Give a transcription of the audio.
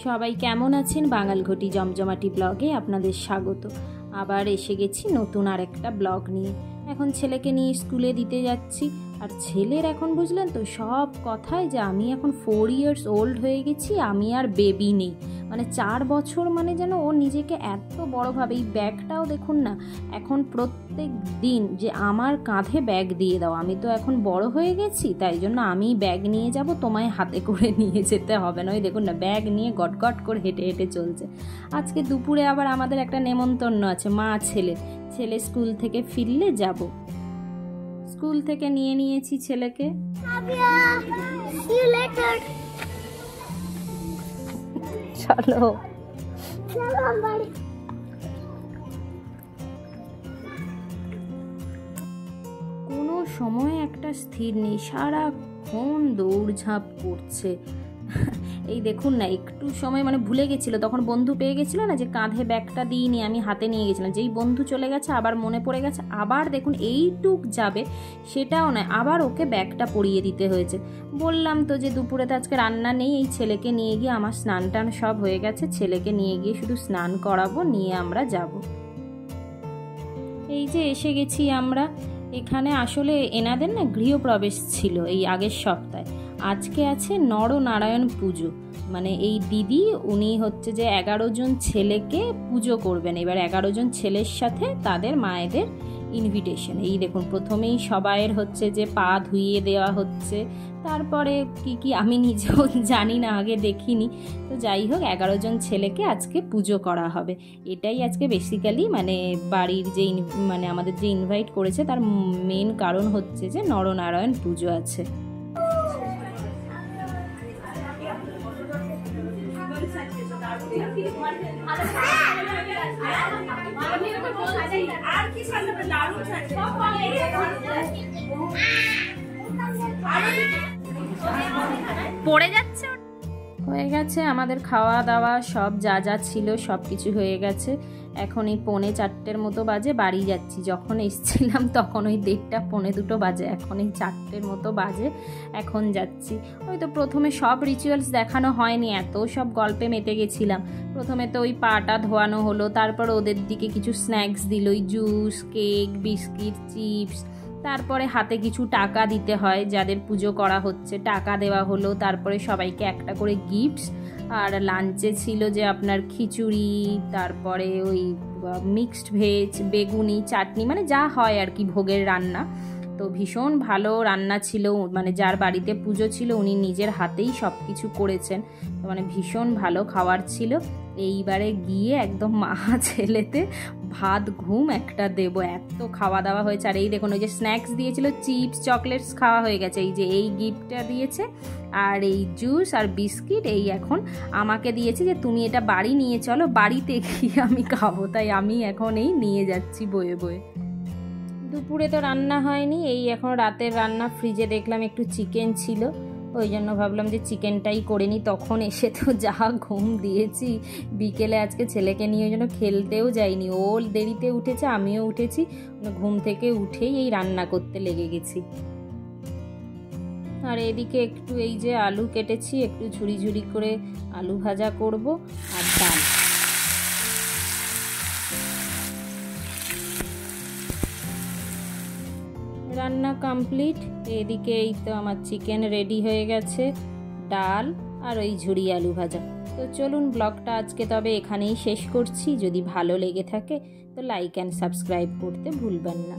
সবাই কেমন আছেন? বাঙালঘটি জমজমাটি ব্লগে আপনাদের স্বাগত। আবার এসে গেছি নতুন আরেকটা ব্লগ নিয়ে। এখন ছেলেকে নিয়ে স্কুলে দিতে যাচ্ছি। আর ছেলের এখন বুঝলেন তো সব কথায় যে আমি এখন 4 years old হয়ে গেছি, আমি আর বেবি নেই। মানে 4 বছর মানে যেন ও নিজেকে এত বড়োভাবে, এই ব্যাগটাও দেখুন না, এখন প্রত্যেক দিন যে আমার কাঁধে ব্যাগ দিয়ে দাও। আমি তো এখন বড় হয়ে গেছি, তাই জন্য আমি ব্যাগ নিয়ে যাব, তোমায় হাতে করে নিয়ে যেতে হবে না। ওই দেখুন না, ব্যাগ নিয়ে গটগট করে হেঁটে হেঁটে চলছে। আজকে দুপুরে আবার আমাদের একটা নেমন্তন্ন আছে, মা ছেলে স্কুল থেকে ফিরলে যাব। স্কুল থেকে নিয়ে নিয়েছি ছেলেকে। চলো কোনো সময় একটা স্থির নেই, সারাক্ষণ দৌড়ঝাঁপ করছে। এই দেখুন না, একটু সময় মানে ভুলে গেছিল, তখন বন্ধু পেয়ে গেছিল না, যে কাঁধে ব্যাগটা দিইনি, আমি হাতে নিয়ে গেছিলাম। যেই বন্ধু চলে গেছে আবার মনে পড়ে গেছে, আবার দেখুন এইটুক যাবে সেটাও নয়, আবার ওকে ব্যাগটা পরিয়ে দিতে হয়েছে। বললাম তো যে দুপুরে তো আজকে রান্না নেই, এই ছেলেকে নিয়ে গিয়ে, আমার স্নান টান সব হয়ে গেছে, ছেলেকে নিয়ে গিয়ে শুধু স্নান করাবো, নিয়ে আমরা যাব। এই যে এসে গেছি আমরা এখানে। আসলে এনাদের না গৃহপ্রবেশ ছিল এই আগের সপ্তাহে। আজকে আছে নরনারায়ণ পুজো, মানে এই দিদি উনি হচ্ছে যে 11 জন ছেলেকে পুজো করবেন। এবার 11 জন ছেলের সাথে তাদের মায়েদের ইনভিটেশন। এই দেখুন, প্রথমেই সবাইয়ের হচ্ছে যে পা ধুইয়ে দেওয়া হচ্ছে, তারপরে কি আমি নিজেও জানি না, আগে দেখিনি। তো যাই হোক, 11 জন ছেলেকে আজকে পুজো করা হবে। এটাই আজকে বেসিক্যালি মানে বাড়ির যে মানে আমাদের যে ইনভাইট করেছে তার মেন কারণ হচ্ছে যে নরনারায়ণ পুজো আছে। পড়ে যাচ্ছে। হয়ে গেছে আমাদের খাওয়া দাওয়া, সব যা যা ছিল সব কিছু হয়ে গেছে। এখন এই 3:45 মতো বাজে, বাড়ি যাচ্ছি। যখন এসছিলাম তখন ওই 1:30 2:45 বাজে, এখন এই 4 মতো বাজে, এখন যাচ্ছি। ওই তো প্রথমে সব রিচুয়ালস দেখানো হয়নি, এত সব গল্পে মেতে গেছিলাম। প্রথমে তো ওই পাটা ধোয়ানো হলো, তারপর ওদের দিকে কিছু স্ন্যাক্স দিল, ওই জুস, কেক, বিস্কিট, চিপস। তারপরে হাতে কিছু টাকা দিতে হয়, যাদের পুজো করা হচ্ছে টাকা দেওয়া হলো। তারপরে সবাইকে একটা করে গিফটস। আর লাঞ্চে ছিল যে আপনার খিচুড়ি, তারপরে ওই মিক্সড ভেজ, বেগুনি, চাটনি, মানে যা হয় আর কি ভোগের রান্না। তো ভীষণ ভালো রান্না ছিল, মানে যার বাড়িতে পুজো ছিল উনি নিজের হাতেই সব কিছু করেছেন, তো মানে ভীষণ ভালো খাবার ছিল। এইবারে গিয়ে একদম মা ছেলেতে ভাত ঘুম একটা দেব, এত খাওয়া দাওয়া হয়েছে। আর এই দেখুন, ওই যে স্ন্যাক্স দিয়েছিল, চিপস চকলেটস খাওয়া হয়ে গেছে। এই যে এই গিফটটা দিয়েছে, আর এই জুস আর বিস্কিট এই এখন আমাকে দিয়েছে যে তুমি এটা বাড়ি নিয়ে চলো, বাড়িতে গিয়ে আমি খাবো। তাই আমি এখন এই নিয়ে যাচ্ছি বয়ে বয়ে। দুপুরে তো রান্না হয়নি, এই এখন রাতের রান্না। ফ্রিজে দেখলাম একটু চিকেন ছিল, ওই জন্য ভাবলাম যে চিকেনটাই করে নিই। তখন এসে তো যা ঘুম দিয়েছি, বিকেলে আজকে ছেলেকে নিয়ে ওই জন্য খেলতেও যাইনি। ও দেরিতে উঠেছে, আমিও উঠেছি, ঘুম থেকে উঠেই এই রান্না করতে লেগে গেছি। আর এদিকে একটু এই যে আলু কেটেছি, একটু ঝুড়ি ঝুড়ি করে আলু ভাজা করব, আর ডাল। রান্না কমপ্লিট। এদিকে এই তো আমার চিকেন রেডি হয়ে গেছে, ডাল আর ওই ঝুড়ি আলু ভাজা। তো চলুন ব্লগটা আজকে তবে এখানেই শেষ করছি। যদি ভালো লেগে থাকে তো লাইক অ্যান্ড সাবস্ক্রাইব করতে ভুলবেন না।